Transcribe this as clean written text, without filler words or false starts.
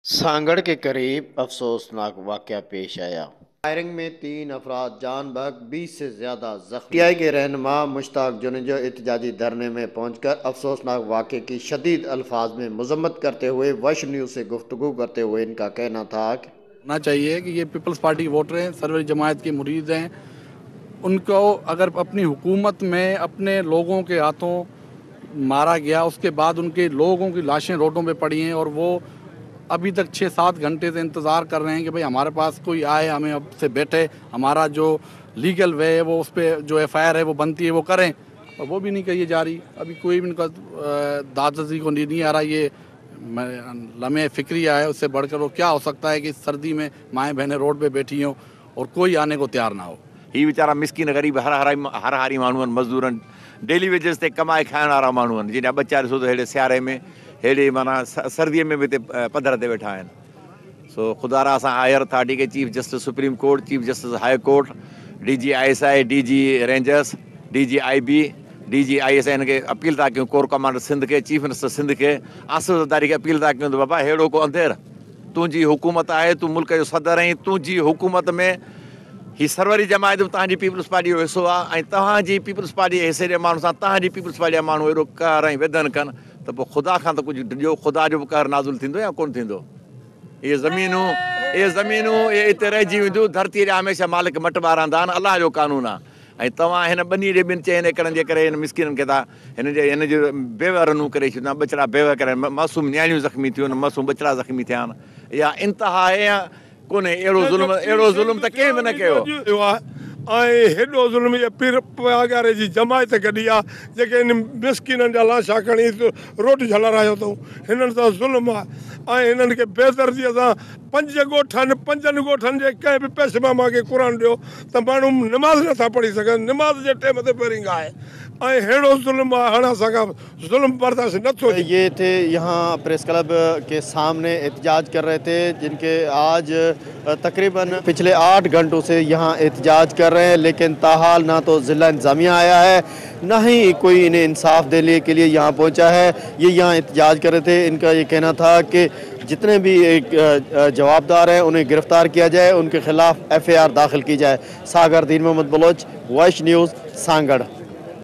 सांगड़ के करीब अफसोसनाक वाक़या पेश आया। फायरिंग में 3 अफराद जान बहक, 20 से ज्यादा जख्मी। टीआई के रहनुमा मुश्ताक जुनेजो एहतजाजी धरने में पहुंचकर अफसोसनाक वाक़े की शदीद अल्फाज में मजम्मत करते हुए वश न्यूज़ से गुफ्तगू करते हुए इनका कहना था कि होना चाहिए कि ये पीपल्स पार्टी के वोटर हैं, सरवरी जमात के मुरीद हैं। उनको अगर अपनी हुकूमत में अपने लोगों के हाथों मारा गया, उसके बाद उनके लोगों की लाशें रोडों पे पड़ी हैं और वो अभी तक 6-7 घंटे से इंतज़ार कर रहे हैं कि भाई हमारे पास कोई आए, हमें अब से बैठे, हमारा जो लीगल वे है वो उस पर जो एफआईआर है वो बनती है वो करें, और वो भी नहीं कही जा रही। अभी कोई भी इनका दादजी को नहीं आ रहा। ये लम्हे फ़िक्री है, उससे बढ़कर वो क्या हो सकता है कि सर्दी में माएँ बहनें रोड पे बैठी हों और कोई आने को तैयार ना हो। ही वीचारा मिसकिन गरीब हर हारी माण्हू आहिनि, मज़दूर आहिनि, डेली वेजिस ते कमाए खाइण वारा माण्हू आहिनि, जिन ॿ-4 ॾिसो त हेॾे सियारे में, हेॾे माना सर्दीअ में बि हिते पधर ते वेठा आहिनि। सो ख़ुदा असां हायर अथॉरिटी के chief justice supreme court, chief justice high court, DG ISI, DG rangers, DG IB, DG ISI हिन खे अपील था कयूं, कोर कमांडर सिंध के, चीफ मिनिस्टर सिंध के, आसिफ़ खे अपील था कयूं त बाबा हेड़ो को अंधेर, तुंहिंजी हुकूमत आहे, तूं मुल्क जो सदर आहीं, तुंहिंजी हुकूमत में ही सरवरी जमायत तव्हांजी पीपल्स पार्टी जो हिसो आहे, ऐं तव्हांजी पीपल्स पार्टी जे हिसे जे माण्हू सां तव्हांजी पीपल्स पार्टी जा माण्हू एॾो कहर ऐं वेदन कनि त पोइ ख़ुदा खां त कुझु ॾियो, ख़ुदा जो बि कहर नाज़ुल थींदो या कोन थींदो? इहे ज़मीनूं हिते रहिजी वेंदियूं, धरती जा हमेशह मालिक मट ॿारंदा आहिनि, अलाह जो कानून आहे। ऐं तव्हां हिन ॿनी जे 2 एकड़नि जे करे हिन मिसकिननि खे था हिन जो बेवरनू करे छॾींदा, ॿचिड़ा बेव करे, मासूम न्याणियूं ज़ख़्मी थियूं आहिनि, मासूम ॿचिड़ा ज़ख़्मी थिया आहिनि। इहा इंतिहा आहे या कोन्हे? अहिड़ो ज़ुल्म त कंहिं बि न कयो। ऐं हेॾो ज़ुल्म जे पीर पगारे जी जमायत कढी आहे, जेके हिन मिसकिननि जा लाशा खणी रोड झलारायो अथऊं। हिननि सां ज़ुल्म आहे ऐं हिननि खे बेदर्दीअ सां 5 ॻोठनि 5 ॻोठनि जे कंहिं बि पेशमामा खे क़ुर ॾियो त माण्हू निमाज़ नथा पढ़ी सघनि, निमाज़ जे टाइम ते पहिरीं आहे, ऐं हेड़ो ज़ुल्म आहे, हाणे असांखां ज़ुल्म बर्दाश्त नथो थिए। ये थे यहाँ प्रेस क्लब के सामने एहतजाज कर रहे थे, जिनके आज तकरीबन पिछले 8 घंटों से यहाँ एहतजाज कर रहे हैं, लेकिन ताहाल ना तो ज़िला इंतज़ामिया आया है, ना ही कोई इन्हें इंसाफ देने के लिए यहाँ पहुँचा है। ये यहाँ एहतजाज कर रहे थे। इनका ये कहना था कि जितने भी जवाबदार हैं उन्हें गिरफ्तार किया जाए, उनके खिलाफ FIR दाखिल की जाए। सागर दीन मोहम्मद बलोच, वॉइस न्यूज़, सांगड़।